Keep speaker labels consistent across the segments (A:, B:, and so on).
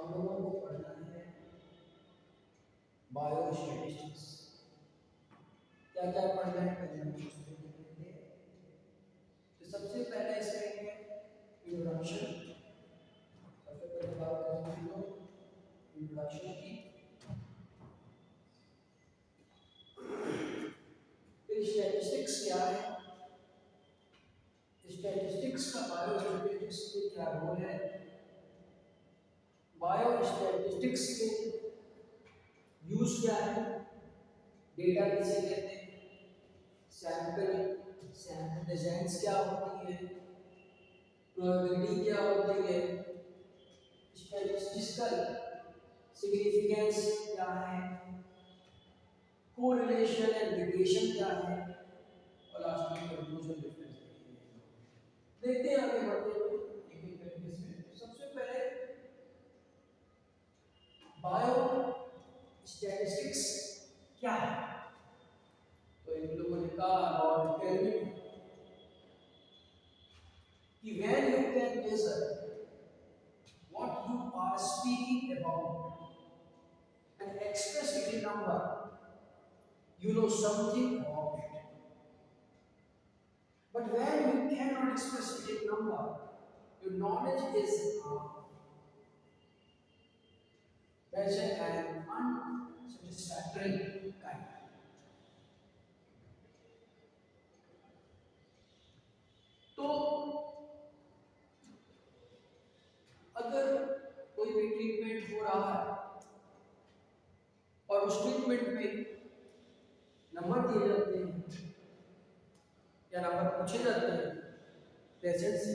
A: हम लोगों को पढ़ना है बायोस्टैटिस्टिक्स। क्या क्या पढ़ना है पहले हम उसको देख लेते हैं। तो सबसे पहले इसमें है इंट्रोडक्शन। सबसे पहले बात करेंगे हम लोग इंट्रोडक्शन की। फिर स्टैटिस्टिक्स क्या है, स्टैटिस्टिक्स का बायोस्टैटिस्टिक्स में क्या रोल है, बायोस्टैटिस्टिक्स के यूज क्या है, डेटा किसे कहते हैं, सैंपल डिजाइन्स क्या होती है, प्रोबेबिलिटी क्या होती है, स्टैटिस्टिकल सिग्निफिकेंस क्या है, कोरिलेशन एंड रिलेशन क्या है, और लास्ट में कंक्लूजन डिफरेंस देखते हैं। आगे बढ़ते हुए एक एक तरीके से सबसे पहले बायो स्टैटिस्टिक्स क्या है। तो इन लोगों ने कहा और केल्विन कि when you can measure what you are speaking about and express it in number, you know something about it. But when you cannot express it in number, your knowledge is measured and unsatisfactory kind. तो अगर कोई भी treatment हो रहा है और उस treatment में नंबर दिए जाते हैं या नंबर पूछे जाते हैं पेशेंट से,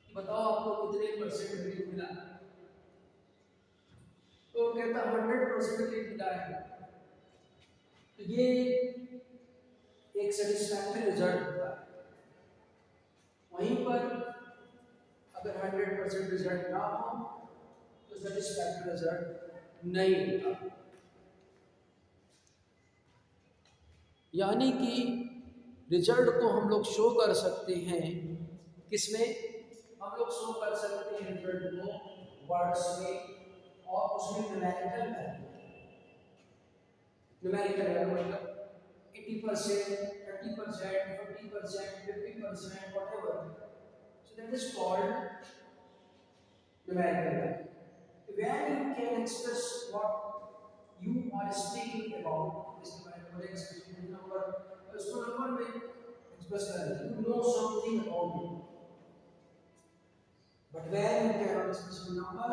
A: बताओ आपको कितने परसेंट रिलीफ मिला, तो कहता 100% रिलीफ मिला है। तो ये एक सेटिस्फैक्टरी रिजल्ट होता है। वहीं पर अगर 100% रिजल्ट ना हो तो सेटिस्फैक्टरी रिजल्ट नहीं होता। यानी कि रिजल्ट को हम लोग शो कर सकते हैं किसमें, हम लोग शो कर सकते हैं रिजल्ट को वर्ड्स में, और उसमें न्यूमेरिकल वैल्यू मतलब 80%, 30%, 40%, 50%, whatever. So that is called numerical value. When you can express what you are speaking about, इसके बारे में एक्सप्रेशन नंबर, उसको नंबर में एक्सप्रेस करना, you know something about it. But when you cannot express in number,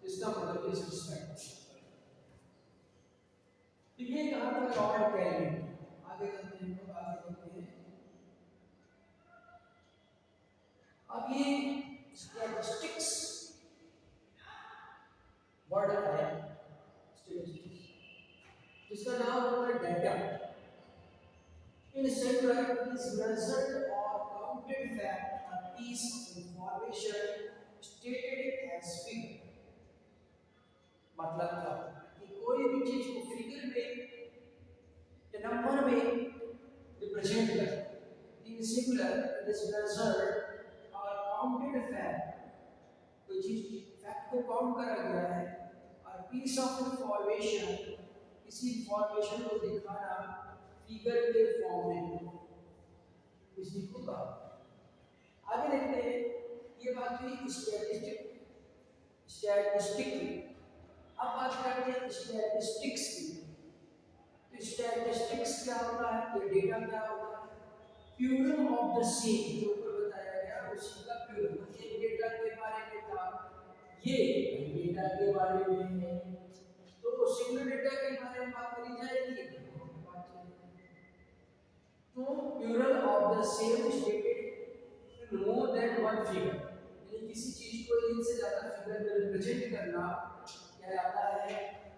A: इसका मतलब ये satisfaction। तो ये कहा था लॉर्ड कैल्विन। आगे चलते हैं, लोग आगे चलते हैं। अब ये स्टैटिस्टिक्स वर्ड आया, स्टैटिस्टिक्स जिसका नाम होता है data. In secular is measured और counted fact, a piece of information stated as figure. मतलब क्या, कि कोई भी चीज को फिगर में या नंबर में रिप्रेजेंट कर, इन सिंगुलर इट इज मेजर्ड और काउंटेड फैक्ट, कोई चीज फैक्ट को काउंट करा गया है, और पीस ऑफ इंफॉर्मेशन, किसी इंफॉर्मेशन को दिखाना फिगर के फॉर्म में, इसी को कहा। आगे देखते हैं, ये बात हुई स्टैटिस्टिक की। अब बात करते हैं स्टैटिस्टिक्स की। तो स्टैटिस्टिक्स क्या होता है, ये डेटा क्या होता है, प्यूरम ऑफ द सेम, जो ऊपर बताया गया उसी का प्यूरम। एक डेटा के बारे में था, ये डेटा के बारे में है, तो सिंगल डेटा के बारे में बात करी जाएगी। तो plural of the same stated in more than one figure, यानी किसी चीज को एक से ज्यादा फिगर में रिप्रेजेंट करना कहलाता है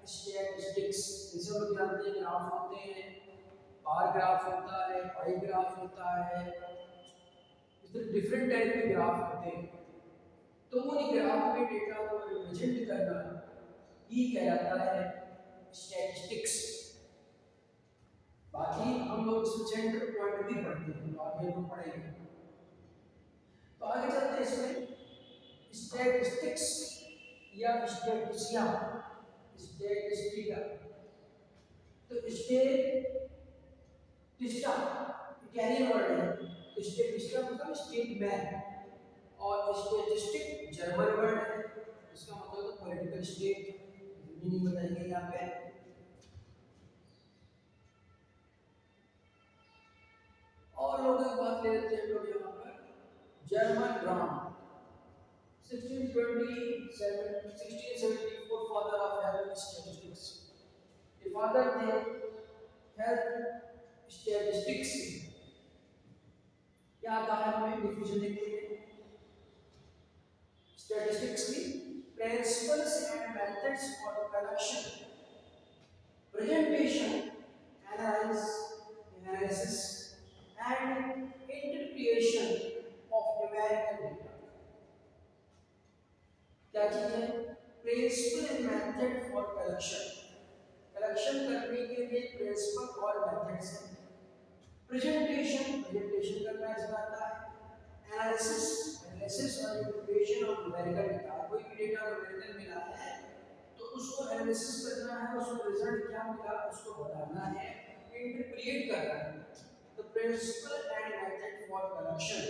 A: स्टैटिस्टिक्स। जैसे हम लोग जानते हैं ग्राफ होते हैं, बार ग्राफ होता है, पाई ग्राफ होता है, इस तरह डिफरेंट टाइप के ग्राफ होते हैं। तो उन ग्राफ में डेटा को रिप्रेजेंट करना ये कहलाता है स्टैटिस्टिक्स। बाकी हम लोग सेंटर पॉइंट भी पढ़ते हैं, तो आगे हम पढ़ेंगे। तो आगे चलते हैं इसमें स्टैटिस्टिक्स या स्टैटिस्टिया, स्टैटिस्टिका। तो स्टैटिस्टा इटालियन वर्ड है, स्टैटिस्टा मतलब स्टेटमैन, और स्टैटिस्टिक जर्मन वर्ड है, इसका मतलब पॉलिटिकल स्टेट, मीनिंग बताई गई यहाँ पे। और लोगों की बात ले लेते हैं लोग यहाँ पर। German brown 1674 father of health statistics, the father थे हेल्थ स्टैटिस्टिक्स के। क्या आता है हमें डिफिनेशन देखते हैं स्टैटिस्टिक्स की। Principles and methods for collection, presentation, analysis and interpretation of numerical data. क्या चीज है? Principle and method for collection, collection करने के लिए प्रिंसिपल और मेथड्स हैं। प्रेजेंटेशन, प्रेजेंटेशन करना इसमें आता है। एनालिसिस, एनालिसिस और इंटरप्रिटेशन ऑफ न्यूमेरिकल डेटा, कोई भी डेटा न्यूमेरिकल मिला है तो उसको एनालिसिस करना है, उसको रिजल्ट क्या मिला उसको बताना है, इंटरप्रेट करना है। तो principle and method for collection,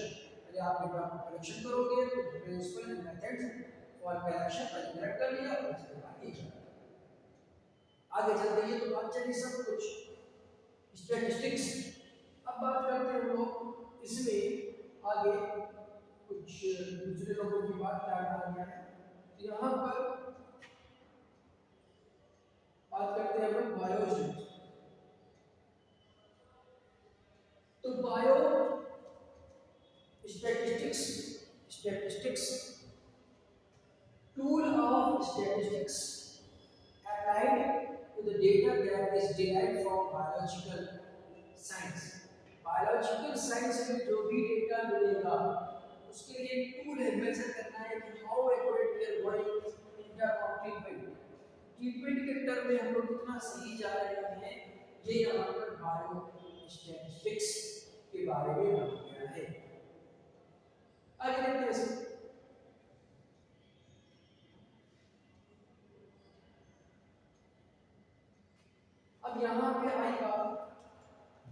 A: यदि आप डेटा को कलेक्शन करोगे तो principle and methods for collection पर कर लिया और उसके बाद आगे चलते हैं। तो बात चली सब कुछ स्टैटिस्टिक्स। अब बात करते हैं हम लोग इसमें आगे कुछ दूसरे लोगों की बात क्या आ गया है। यहाँ पर बात करते हैं हम लोग बायोलॉजी। तो bio statistics, statistics tool of statistics applied to the data that is derived from biological science। Biological science में जो भी डेटा मिलेगा उसके लिए एक टूल है, मेजर करना है कि how accurate we are going in term of treatment, treatment के टर्म में हम लोग कितना सही जा रहे हैं, ये यहाँ पर बायो स्टैटिस्टिक्स के बारे में बताया गया है। आगे देखते हैं। अब यहाँ पे आएगा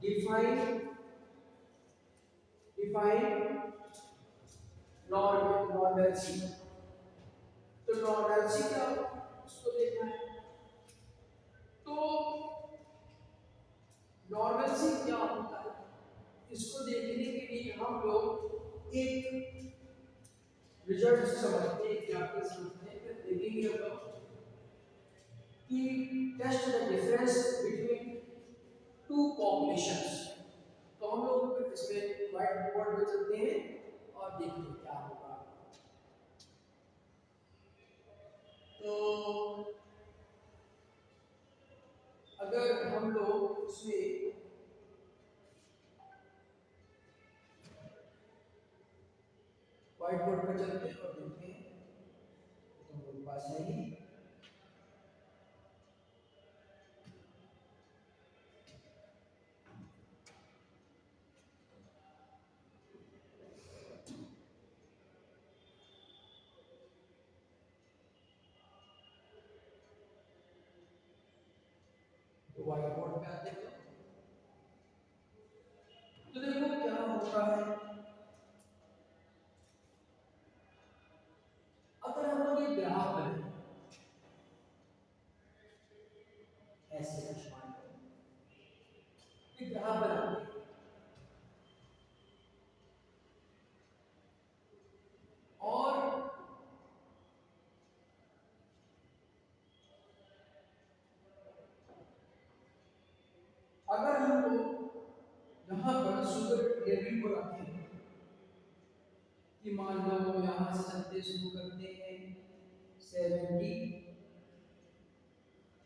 A: डिफाइन नॉर्मलसी। तो नॉर्मलसी क्या उसको देखना है। तो नॉर्मलसी क्या होता है इसको देखने के लिए हम लोग एक रिजल्ट समझते हैं, क्या समझते हैं, फिर देखेंगे हम लोग कि test the difference between two populations. तो हम लोग इसमें व्हाइट बोर्ड पे चलते हैं और देखते हैं क्या होगा। तो अगर हम लोग उसमें व्हाइट बोर्ड पर चलते हैं और देखते हैं तो मेरे पास है ही व्हाइट बोर्ड पे आते हैं। तो देखो क्या होता है, अगर हम लोग ये ग्राफ बनाए ऐसे कुछ मान लो ये ग्राफ बनाते हैं और अगर हम लोग यहाँ पर शुगर लेवल को रखें कि मान लो यहाँ से चलते शुरू करते हैं 70,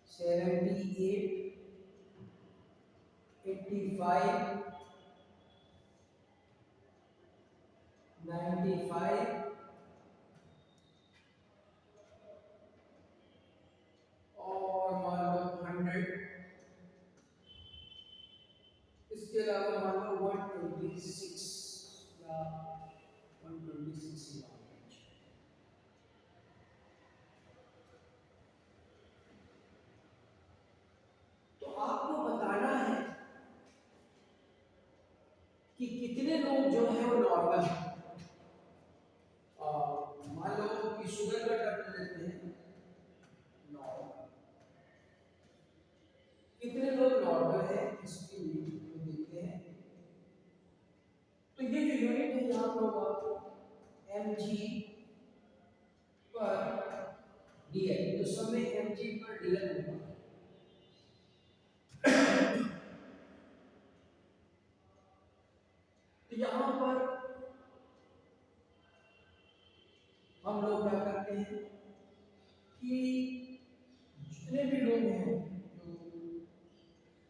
A: 78, 85, 95 और मान लो 100, इसके अलावा मान लो 126 या 126 ही मान लो। mg पर dl, तो सब में mg पर dl होगा। तो यहाँ पर हम लोग क्या करते हैं कि जितने भी लोग हैं जो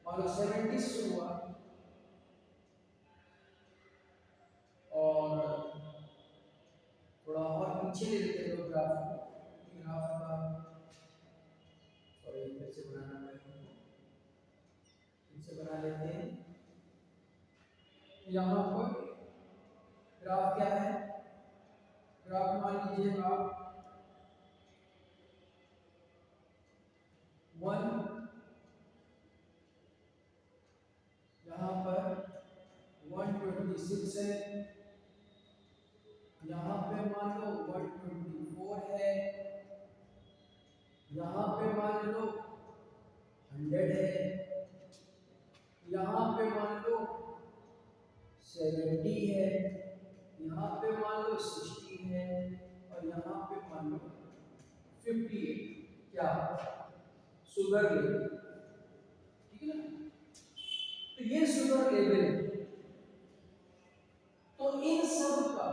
A: मान लो 70 से शुरू हुआ और थोड़ा और पीछे ले लेते हैं लोग ग्राफ को, ग्राफ का सॉरी फिर से बनाना पड़ेगा, फिर से बना लेते हैं। यहाँ पर ग्राफ क्या है, ग्राफ मान लीजिए आप 1, यहाँ पर 126 है, यहाँ पे मान लो 124 है, यहाँ पे मान लो 100 है, यहाँ पे मान लो 70 है, यहाँ पे मान लो 60 है और यहाँ पे मान लो 58। क्या शुगर लेवल, ठीक है ना। तो ये शुगर लेवल है। तो इन सब का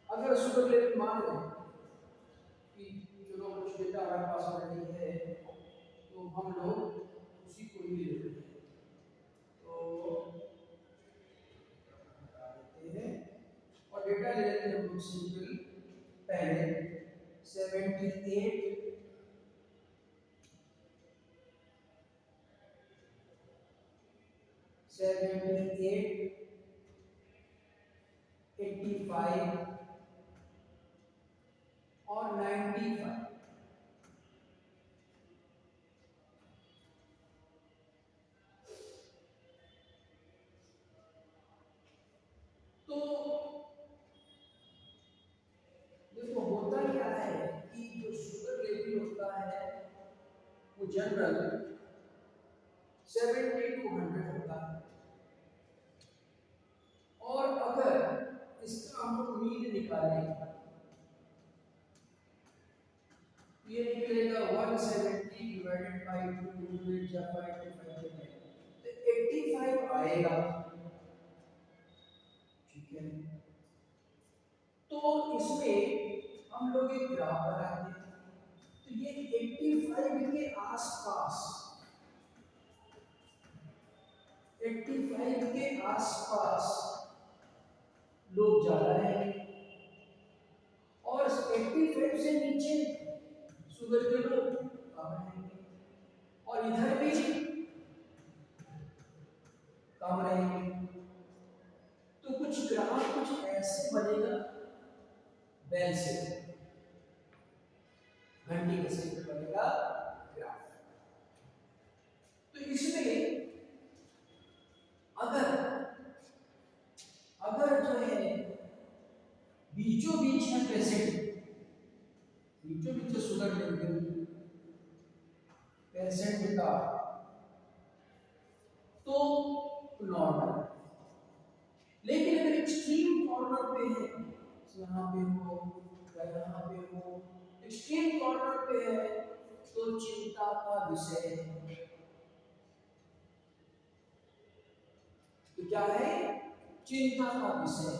A: अगर शुगर लेवल मान लो कि चलो कुछ डेटा हमारे पास ऑलरेडी है तो हम लोग उसी को ही ले लेते हैं। तो लेते हैं और डेटा ले लेते हैं हम लोग सिंपल पहले 78 85 और 95। तो देखो होता क्या है कि जो शुगर लेवल होता है वो जनरल 70 to 100 होता है और अगर इसका हम लोग मीन निकालें ये निकलेगा 170 डिवाइडेड बाय 2 या 5 तो 85 आएगा, ठीक है। तो इसमें हम लोग एक ग्राफ बनाते हैं, तो ये 85 के आसपास 85 के आसपास लोग जा रहे हैं और 85 से नीचे शुगर के लोग कम रहेंगे और इधर भी कम रहेंगे। तो कुछ ग्राफ कुछ ऐसे बनेगा बेल से घंटी के शेप में बनेगा ग्राफ। तो इसमें अगर जो है बीचों बीच है पेशेंट, बीचों बीच शुगर लेवल पेशेंट का तो नॉर्मल, लेकिन अगर एक्सट्रीम कॉर्नर पे है, यहाँ पे हो या यहाँ पे हो, एक्सट्रीम कॉर्नर पे है तो चिंता का विषय है। तो क्या है, चिंता का विषय।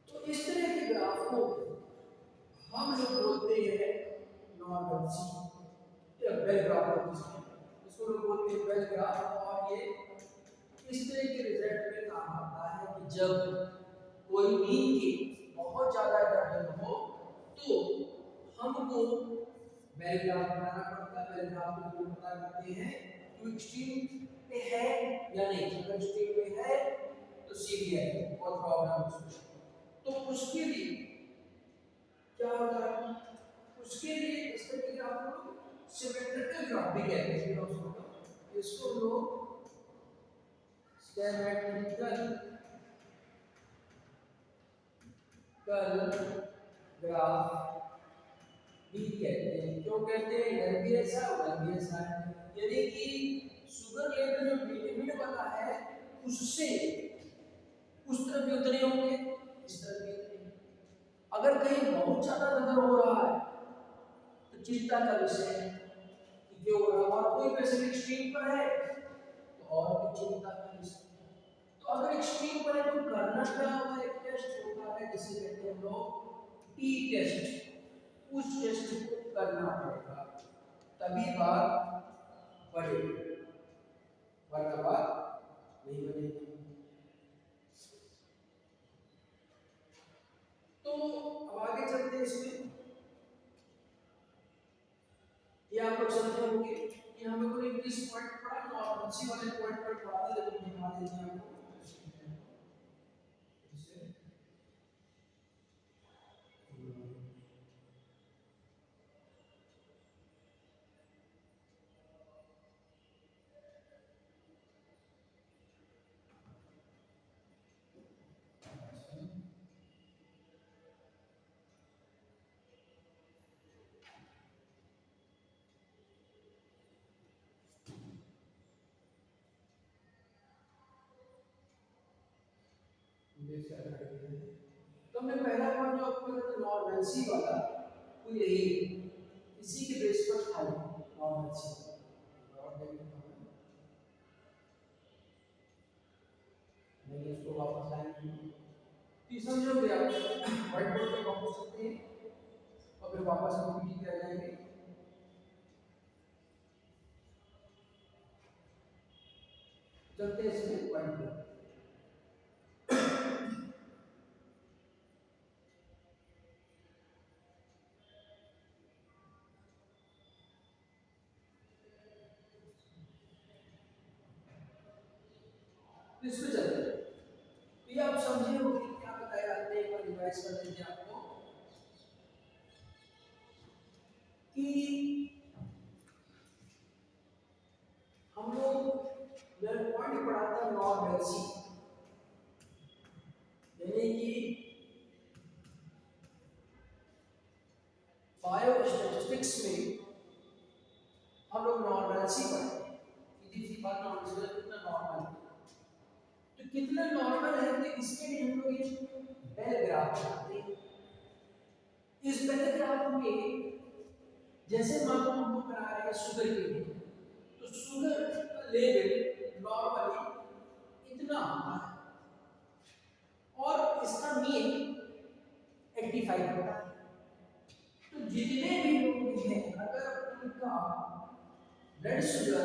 A: तो इस तरह के ग्राफ को हम लोग बोलते हैं नॉर्मल सी या बेल ग्राफ, इसको लोग बोलते हैं बेल ग्राफ। और ये इस तरह के रिजल्ट में काम आता है कि जब कोई मीन की बहुत ज्यादा डिफरेंस हो तो हमको बेल ग्राफ बनाना पड़ता है। बेल ग्राफ को हम पता करते हैं कि एक्सट्रीम पे है या नहीं, अगर एक्सट्रीम पे है तो सीवियर है और प्रॉब्लम उसमें। तो उसके लिए क्या होता है, उसके लिए इस तरह के ग्राफ को सिमेट्रिकल ग्राफ भी कहते हैं। इसको लोग सिमेट्रिकल ग्राफ भी कहते हैं। क्यों कहते हैं, इधर भी ऐसा उधर भी ऐसा है, यानी कि शुगर लेवल जो लिमिट वाला है उससे उस तरफ भी उतने होंगे, इस तरफ अगर कहीं बहुत ज्यादा दर्द हो रहा है तो चिंता का विषय है कि क्यों हो रहा है, और कोई पेशेंट एक्सट्रीम पर है तो और भी चिंता का विषय है। तो अगर एक्सट्रीम पर है तो करना क्या होता है, एक टेस्ट होता है जिसे कहते हैं लोग टी टेस्ट, उस टेस्ट को करना पड़ेगा तभी बात बढ़ेगी, वरना बात नहीं बनेगी। तो अब आगे चलते हैं इसमें, ये आप लोग समझे होंगे कि हम लोगों ने किस पॉइंट पढ़ा, नॉर्मल वाले पॉइंट पर पढ़ा था, लेकिन दिखा देते हैं आपको इसे। तो हमने पहला पॉइंट जो आपको बताया नॉर्मलसी वाला, वो यही इसी के बेस पर था नॉर्मलसी। और नहीं इसको वापस लाएंगे तो समझोगे आप, व्हाइट बोर्ड पे वापस सकते हैं और फिर वापस हम पीटी पे आ जाएंगे। चलते हैं इसमें व्हाइट बोर्ड। इसमें चलते हैं, तो ये आप समझे हो कि क्या बताया आपने, एक बार रिवाइज कर देंगे आपको कि हम लोग मेरा पॉइंट पढ़ा था नॉर्मलसी, यानी कि बायोस्टैटिस्टिक्स में हम लोग नॉर्मलसी पढ़ते हैं, सीधी सी बात, नॉर्मल कितना नॉर्मल है, तो कितना नॉर्मल है तो इसके लिए हम लोग ये बेल ग्राफ बनाते हैं। इस बेल ग्राफ में जैसे मान लो हम लोग बना रहे हैं शुगर के लिए, तो शुगर का लेवल नॉर्मली इतना होता है और इसका मीन 85 होता है। तो जितने भी लोग हैं अगर उनका ब्लड शुगर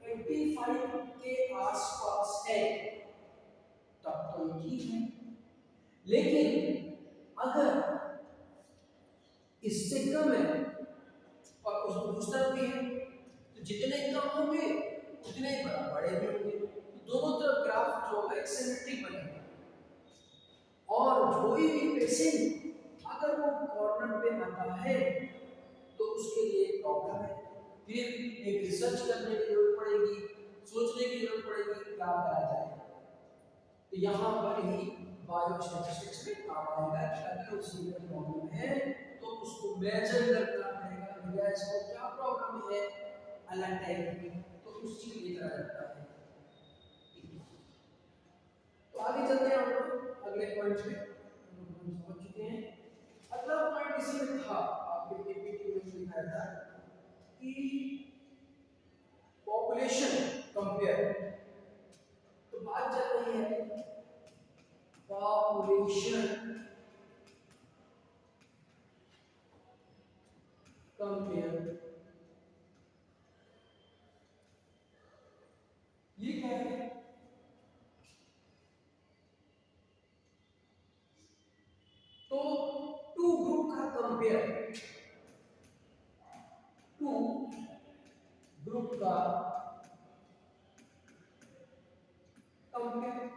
A: 85 के आसपास है तब तो ये ठीक है, लेकिन अगर इससे कम है और उसको दूसरा भी है तो जितने कम होंगे उतने बड़े भी होंगे, तो दोनों तरफ ग्राफ जो है सिमेट्रिक बनेगा। और कोई भी पेशेंट अगर वो कॉर्नर पे आता है तो उसके लिए प्रॉब्लम है, फिर एक रिसर्च करने की जरूरत पड़ेगी, सोचने की जरूरत पड़ेगी क्या करा जाए। तो यहाँ पर ही बायोस्टैटिस्टिक्स में काम आएगा कि अगर उसी में प्रॉब्लम है तो उसको मेजर करना पड़ेगा, भैया इसको क्या प्रॉब्लम है अलग टाइप की, तो उस चीज को करा जाता है। तो आगे चलते हैं हम लोग अगले पॉइंट पे, हम समझ चुके हैं। अगला पॉइंट इसी में था, आपके पीपीटी में लिखा था कि पॉपुलेशन कंपेयर, तो बात चल रही है पॉपुलेशन कंपेयर, ये क्या है, तो टू ग्रुप का कंपेयर, टू ग्रुप का कंपेयर।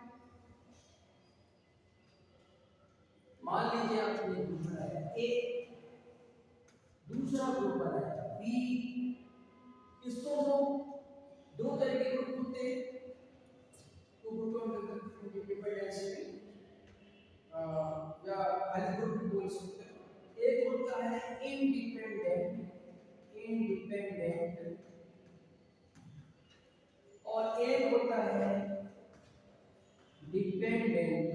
A: मान लीजिए आपने ग्रुप बनाया ए, दूसरा ग्रुप बनाया बी, इसको हम दो तरह के ग्रुप होते हैं, टू ग्रुप इंडिपेंडेंट या खाली ग्रुप भी बोल सकते हो। एक होता है इंडिपेंडेंट, इंडिपेंडेंट, और एक होता है डिपेंडेंट,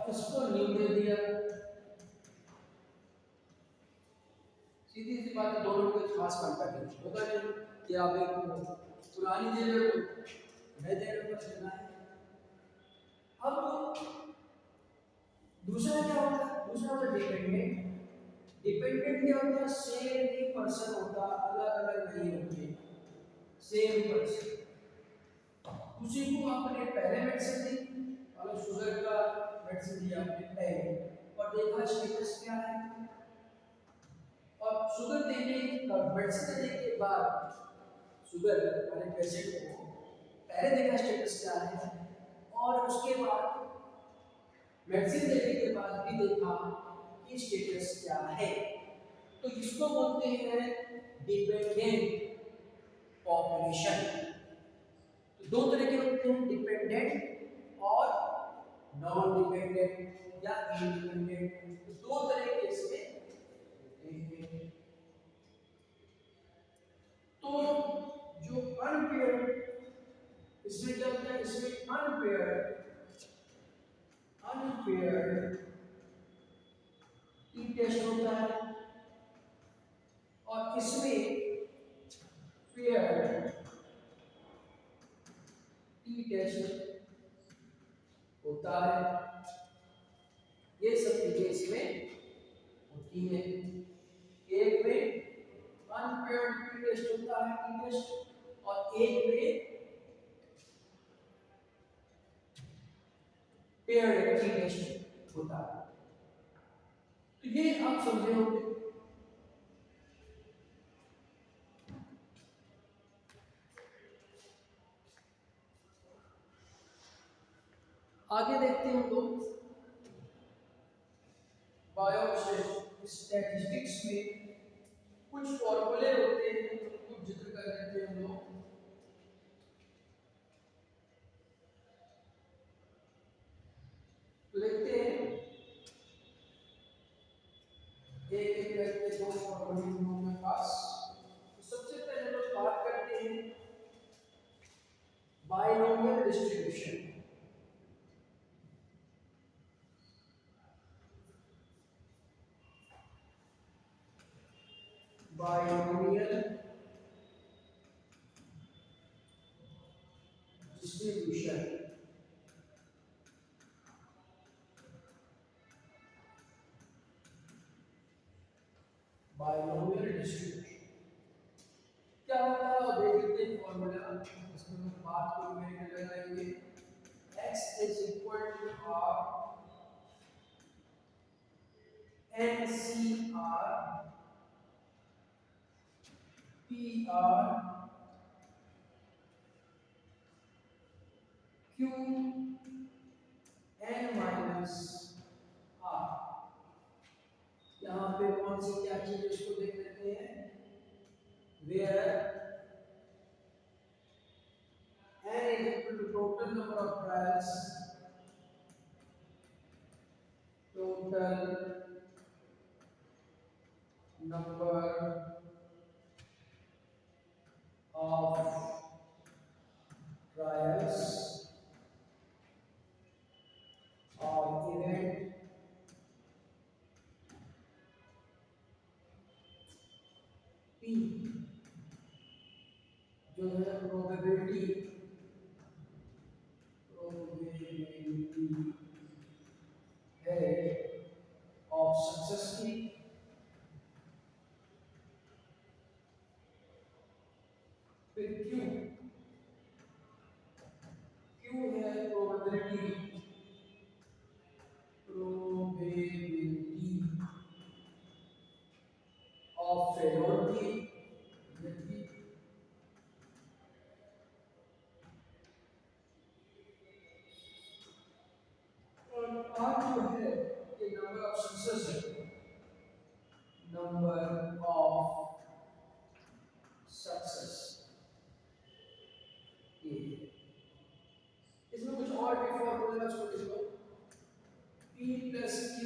A: और इसको न्यू दे दिया। सीधी सी बात है, दोनों में खास कंपैरिजन होगा नहीं कि आप एक पुरानी दे रहे हो नए दे रहे हो, चलना है। अब दूसरा क्या होता है, दूसरा होता है डिपेंडेंट। डिपेंडेंट क्या होता है, सेम ही पर्सन होता, अलग अलग नहीं होते, सेम पर्सन। उसी को आपने पहले मेडिसिन दी, मतलब शुगर का मेडिसिन दिया आपने पहले, और देखा स्टेटस क्या है, और शुगर देने का मेडिसिन देने के बाद शुगर वाले पेशेंट को पहले देखा स्टेटस क्या है, और उसके बाद मेडिसिन देने के बाद भी देखा कि स्टेटस क्या है। तो इसको बोलते हैं डिपेंडेंट पॉपुलेशन। तो दो तरह के होते हैं, डिपेंडेंट और नॉन डिपेंडेंट या इंडिपेंडेंट। तो दो तरह के इसमें होते हैं। तो जो अनपेयर्ड, इसमें क्या होता है, इसमें अनपेयर्ड टी टेस्ट होता है, और इसमें पेयर्ड टी टेस्ट होता है। ये सब चीजें इसमें होती है। एक में अनपेयर्ड टी टेस्ट होता है, टी टेस्ट, और एक में पेयर्ड टी टेस्ट होता है। तो ये आप समझे होंगे। आगे देखते हैं हम लोग बायोस्टैटिस्टिक्स में कुछ फॉर्मूले होते हैं, कुछ जिक्र कर लेते हैं हम लोग। लिखते हैं एक एक करके दो फॉर्मूले हम लोगों के पास। तो सबसे पहले लोग बात करते हैं binomial distribution. Binomial distribution binomial distribution क्या होता है, और देख लेते हैं फॉर्मूला। इसमें हम बात को मेरे लगाएंगे, x is equal to r NCR PR Q N minus R। यहाँ पे कौन सी क्या चीज इसको देख लेते हैं, where n is equal to total number of trials, total number of trials or event P जो है प्रोबेबिलिटी है ऑफ सक्सेस की, फिर क्यू है प्रोबेबिलिटी ऑफ फेल्योर की, और आज जो है ये नंबर ऑफ सक्सेस है, नंबर ऑफ सक्सेस। ये इसमें कुछ और भी फॉर्मूला इसको लिख लो, P plus Q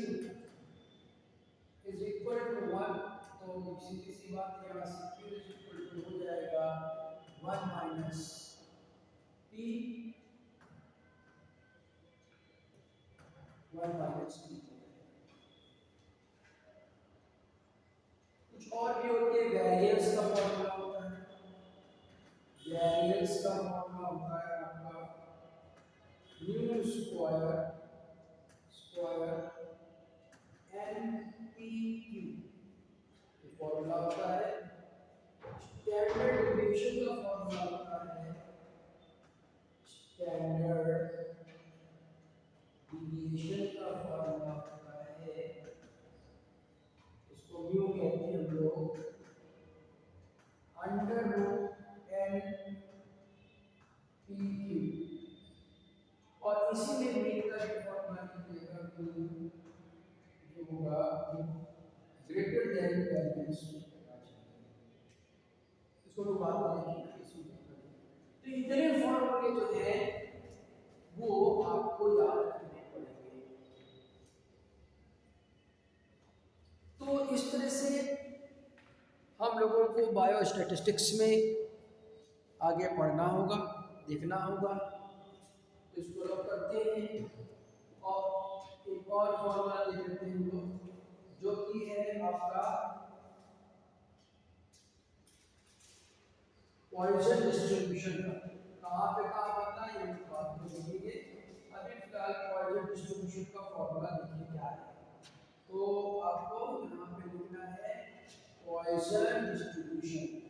A: is equal to 1। तो सीधी सी बात है, यहाँ से Q इज इक्वल टू हो जाएगा 1 माइनस P 1 माइनस टी। कुछ और भी होते हैं, वेरिएंस का फॉर्मूला होता है, वेरिएंस का फॉर्मूला होता है आपका न्यू square square n p q, formula होता है। स्टैंडर्ड डेविएशन का फॉर्मूला होता है स्टैंडर्ड डेविएशन का फॉर्मूला होता है, इसको म्यू कहते हैं हम लोग, under root n p q. और इसी में मीन का भी फॉर्मूला निकलेगा म्यू जो होगा ग्रेटर देन वेरिएंस, इसको लोग बात करेंगे इसी में। तो इतने फॉर्मूले जो है वो आपको याद रखने पड़ेंगे। तो इस तरह से हम लोगों को बायो स्टैटिस्टिक्स में आगे पढ़ना होगा, देखना होगा। तो इसको लोग करते हैं और एक और फॉर्मूला देख लेते हैं हम लोग, जो कि है आपका पॉइसन डिस्ट्रीब्यूशन का। कहाँ पे काम आता है ये बात में देखेंगे। अभी फिलहाल पॉइसन डिस्ट्रीब्यूशन का फॉर्मूला देखिए क्या है। तो आपको यहाँ पे लिखना है पॉइसन डिस्ट्रीब्यूशन।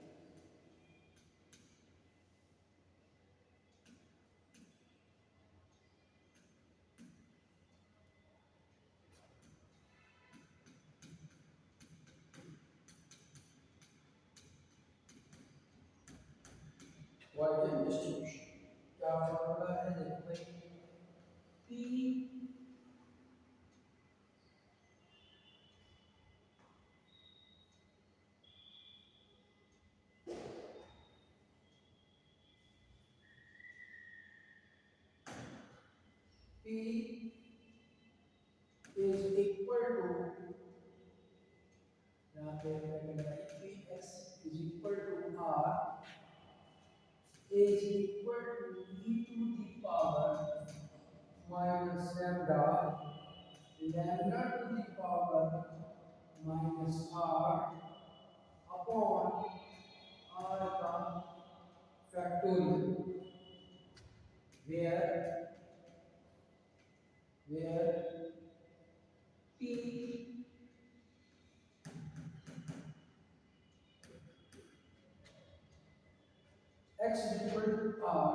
A: पॉइसन डिस्ट्रीब्यूशन क्या फॉर्मूला है देखो भाई, P P is equal to, यहाँ पे P x is equal to R is equal to e to the power minus lambda, lambda to the power minus r upon r का factorial, where p x is equal to r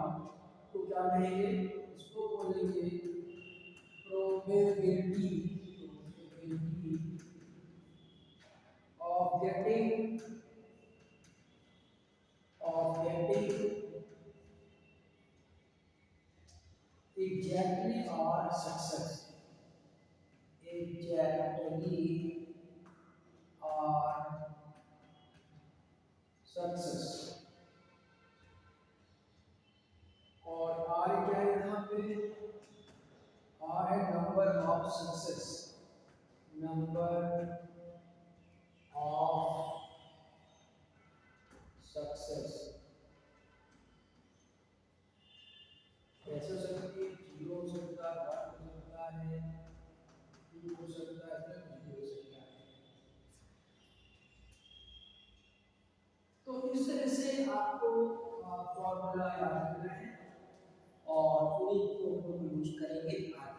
A: को क्या कहेंगे, इसको बोलेंगे probability of getting exactly or success, exactly or success। और r क्या है यहाँ पे, r है number of success, number of success. कैसे हो सकती है, जीरो हो सकता है, वन हो सकता है, टू हो सकता है, थ्री हो सकता है। तो इस तरह से आपको फॉर्मूला याद रखना है और उन्हीं को हम लोग यूज करेंगे आगे।